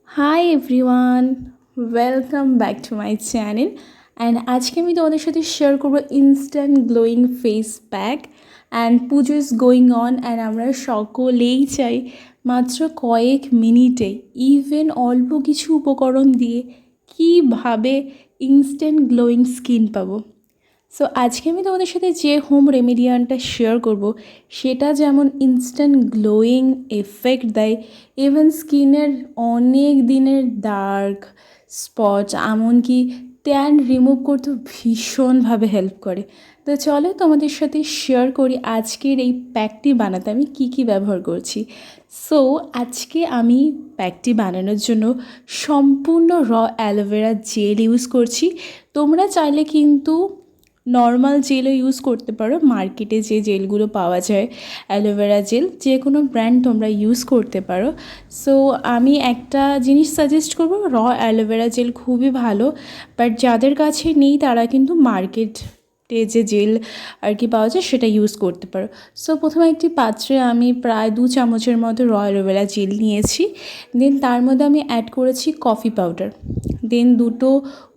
Hi everyone, welcome back to my channel. And আজকে আমি তোমাদের সাথে শেয়ার করব instant glowing face pack and Puja is going on and আমরা সকলেই চাই মাত্র কয়েক মিনিটে ইভেন অল্প কিছু উপকরণ দিয়ে কীভাবে ইনস্ট্যান্ট গ্লোয়িং স্কিন পাবো। সো আজকে আমি তোমাদের সাথে যে হোম রেমেডিয়ানটা শেয়ার করব সেটা যেমন ইনস্ট্যান্ট গ্লোয়িং এফেক্ট দেয়, ইভেন স্কিনের অনেক দিনের ডার্ক স্পট এমনকি ট্যান রিমুভ করতে ভীষণভাবে হেল্প করে। তো চলো তোমাদের সাথে শেয়ার করি আজকের এই প্যাকটি বানাতে আমি কি ব্যবহার করছি। সো আজকে আমি প্যাকটি বানানোর জন্য সম্পূর্ণ অ্যালোভেরা জেল ইউজ করছি। তোমরা চাইলে কিন্তু নর্মাল জেলও ইউজ করতে পারো, মার্কেটে যে জেলগুলো পাওয়া যায় অ্যালোভেরা জেল যে কোনো ব্র্যান্ড তোমরা ইউজ করতে পারো। সো আমি একটা জিনিস সাজেস্ট করবো, অ্যালোভেরা জেল খুবই ভালো, বাট যাদের কাছে নেই তারা কিন্তু মার্কেটে যে জেল আর কি পাওয়া যায় সেটা ইউজ করতে পারো। সো প্রথমে একটি পাত্রে আমি প্রায় 2 চামচের মতো অ্যালোভেরা জেল নিয়েছি। দেন তার মধ্যে আমি অ্যাড করেছি কফি পাউডার। দেন দুটো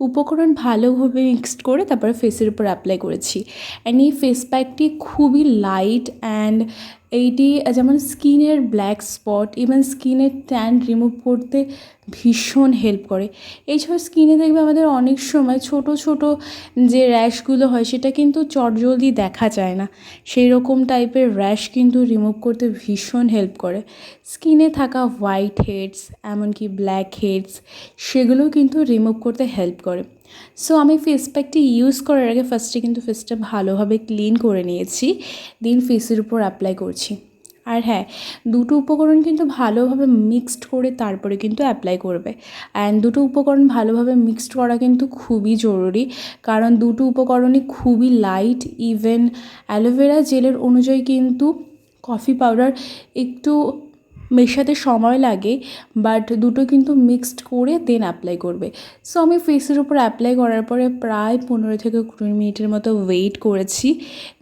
উপকরণ ভালোভাবে মিক্সড করে তারপরে ফেসের উপর অ্যাপ্লাই করেছি। অ্যান্ড এই ফেস প্যাকটি খুবই লাইট অ্যান্ড এইটি যেমন স্কিনের ব্ল্যাক স্পট ইভেন স্কিনের ট্যান রিমুভ করতে ভীষণ হেল্প করে। এছাড়া স্কিনে দেখবে আমাদের অনেক সময় ছোট ছোট যে র্যাশগুলো হয় সেটা কিন্তু চটজলদি দেখা যায় না, সেই রকম টাইপের র্যাশ কিন্তু রিমুভ করতে ভীষণ হেল্প করে। স্কিনে থাকা হোয়াইট হেডস এমনকি ব্ল্যাক হেডস সেগুলোও কিন্তু রিমুভ করতে হেল্প করে। সো আমি ফেস প্যাকটি ইউজ করার আগে ফার্স্টে কিন্তু ফেসটা ভালোভাবে ক্লিন করে নিয়েছি, দেন ফেসের উপর অ্যাপ্লাই করছি। আর হ্যাঁ, দুটো উপকরণ কিন্তু ভালোভাবে মিক্সড করে তারপরে কিন্তু অ্যাপ্লাই করবে। অ্যান্ড দুটো উপকরণ ভালোভাবে মিক্সড করা কিন্তু খুবই জরুরি, কারণ দুটো উপকরণই খুবই লাইট। ইভেন অ্যালোভেরা জেলের অনুযায়ী কিন্তু কফি পাউডার একটু মেশাতে সময় লাগে, বাট দুটো কিন্তু মিক্সড করে দেন অ্যাপ্লাই করবে। সো আমি ফেসের উপর অ্যাপ্লাই করার পরে প্রায় 15 থেকে 20 মিনিটের মতো ওয়েট করেছি।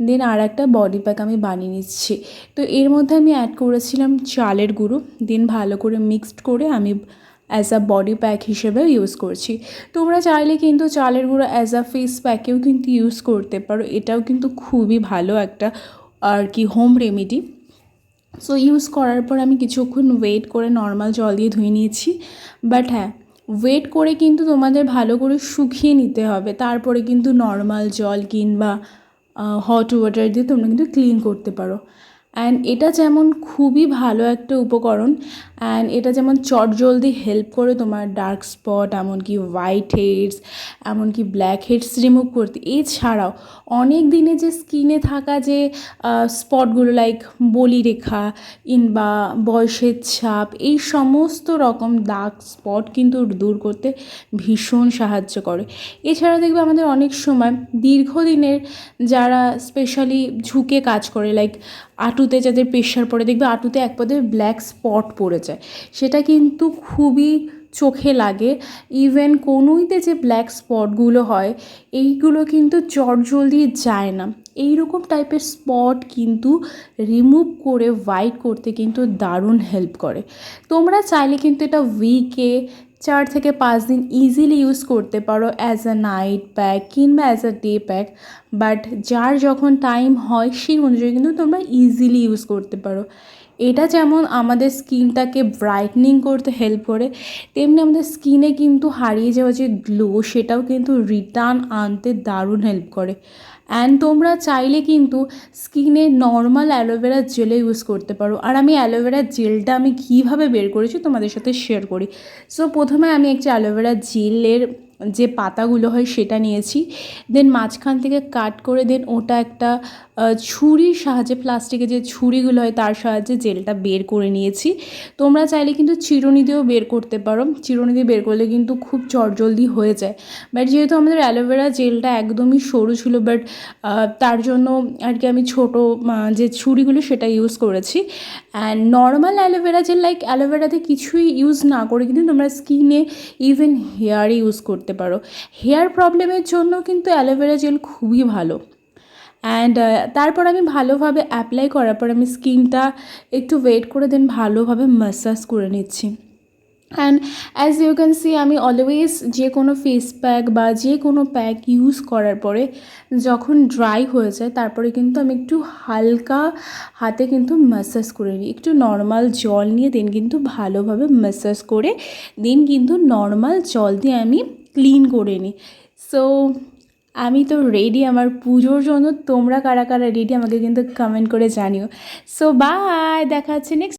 দেন আর একটা বডি প্যাক আমি বানিয়ে নিচ্ছি। তো এর মধ্যে আমি অ্যাড করেছিলাম চালের গুঁড়ো, দেন ভালো করে মিক্সড করে আমি অ্যাজ আ বডি প্যাক হিসেবে ইউজ করছি। তোমরা চাইলে কিন্তু চালের গুঁড়ো অ্যাজ আ ফেস প্যাকেও কিন্তু ইউজ করতে পারো, এটাও কিন্তু খুবই ভালো একটা আর কি হোম রেমেডি। সো ইউজ করার পর আমি কিছুক্ষণ ওয়েট করে নর্মাল জল দিয়ে ধুয়ে নিয়েছি। বাট হ্যাঁ, ওয়েট করে কিন্তু তোমাদের ভালো করে শুকিয়ে নিতে হবে, তারপরে কিন্তু নর্মাল জল কিংবা হট ওয়াটার দিয়ে তোমরা কিন্তু ক্লিন করতে পারো। অ্যান্ড এটা যেমন খুবই ভালো একটা উপকরণ, অ্যান্ড এটা যেমন চটজলদি হেল্প করে তোমার ডার্ক স্পট এমনকি হোয়াইট হেডস এমনকি ব্ল্যাক হেডস রিমুভ করতে। এছাড়াও অনেক দিনে যে স্কিনে থাকা যে স্পটগুলো লাইক বলিরেখা কিংবা বয়সের ছাপ, এই সমস্ত রকম ডার্ক স্পট কিন্তু দূর করতে ভীষণ সাহায্য করে। এছাড়া দেখবে আমাদের অনেক সময় দীর্ঘদিনের যারা স্পেশালি ঝুঁকে কাজ করে লাইক হাঁটুতে যাদের প্রেশার পড়ে, দেখবে হাঁটুতে এক পদে ব্ল্যাক স্পট পড়ে যায়, সেটা কিন্তু খুবই চোখে লাগে। ইভেন কনুইতে যে ব্ল্যাক স্পটগুলো হয় এইগুলো কিন্তু চটজলদি যায় না, এই রকম টাইপের স্পট কিন্তু রিমুভ করে হোয়াইট করতে কিন্তু দারুণ হেল্প করে। তোমরা চাইলে কিন্তু এটা উইকে 4 থেকে 5 দিন ইজিলি ইউজ করতে পারো অ্যাজ আ নাইট প্যাক কিংবা as a day pack. But যার যখন টাইম হয় সেই অনুযায়ী কিন্তু তোমরা ইজিলি ইউজ করতে পারো। এটা যেমন আমাদের স্কিনটাকে ব্রাইটনিং করতে হেল্প করে, তেমনি আমাদের স্কিনে কিন্তু হারিয়ে যাওয়া যে গ্লো সেটাও কিন্তু রিটার্ন আনতে দারুণ হেল্প করে। অ্যান্ড তোমরা চাইলে কিন্তু স্কিনে নর্মাল অ্যালোভেরা জেলও ইউজ করতে পারো। আর আমি অ্যালোভেরা জেলটা আমি কীভাবে বের করেছি তোমাদের সাথে শেয়ার করি। সো প্রথমে আমি একটি অ্যালোভেরা জেলের যে পাতাগুলো হয় সেটা নিয়েছি, দেন মাঝখান থেকে কাট করে দেন ওটা একটা ছুরির সাহায্যে, প্লাস্টিকের যে ছুরিগুলো হয় তার সাহায্যে জেলটা বের করে নিয়েছি। তোমরা চাইলে কিন্তু চিরুনি দিয়েও বের করতে পারো, চিরুনি দিয়ে বের করলে কিন্তু খুব চটজলদি হয়ে যায়। বাট যেহেতু আমাদের অ্যালোভেরা জেলটা একদমই সরু ছিল, বাট তার জন্য আর কি আমি ছোটো যে ছুরিগুলো সেটা ইউজ করেছি। And normal aloe vera gel like অ্যালোভেরাতে কিছুই ইউজ না করে কিন্তু তোমরা স্কিনে ইভেন হেয়ারে ইউজ করতে পারো। হেয়ার প্রবলেমের জন্য কিন্তু অ্যালোভেরা জেল খুবই ভালো। অ্যান্ড তারপর আমি ভালোভাবে অ্যাপ্লাই করার পর আমি স্কিনটা একটু ওয়েট করে দেন ভালোভাবে ম্যাসাজ করে নিচ্ছি। And as you can see আমি অলওয়েজ যে কোনো ফেস প্যাক বা যে কোনো প্যাক ইউজ করার পরে যখন ড্রাই হয়ে যায় তারপরে কিন্তু আমি একটু হালকা হাতে কিন্তু ম্যাসাজ করে নিই, একটু নর্মাল জল নিয়ে দেন কিন্তু ভালোভাবে ম্যাসাজ করে দেন কিন্তু নর্মাল জল দিয়ে আমি ক্লিন করে নিই। সো আমি তো রেডি আমার পুজোর জন্য। তোমরা কারা কারা রেডি আমাকে কিন্তু কমেন্ট করে জানিও। সো বাই, দেখা হচ্ছে নেক্সট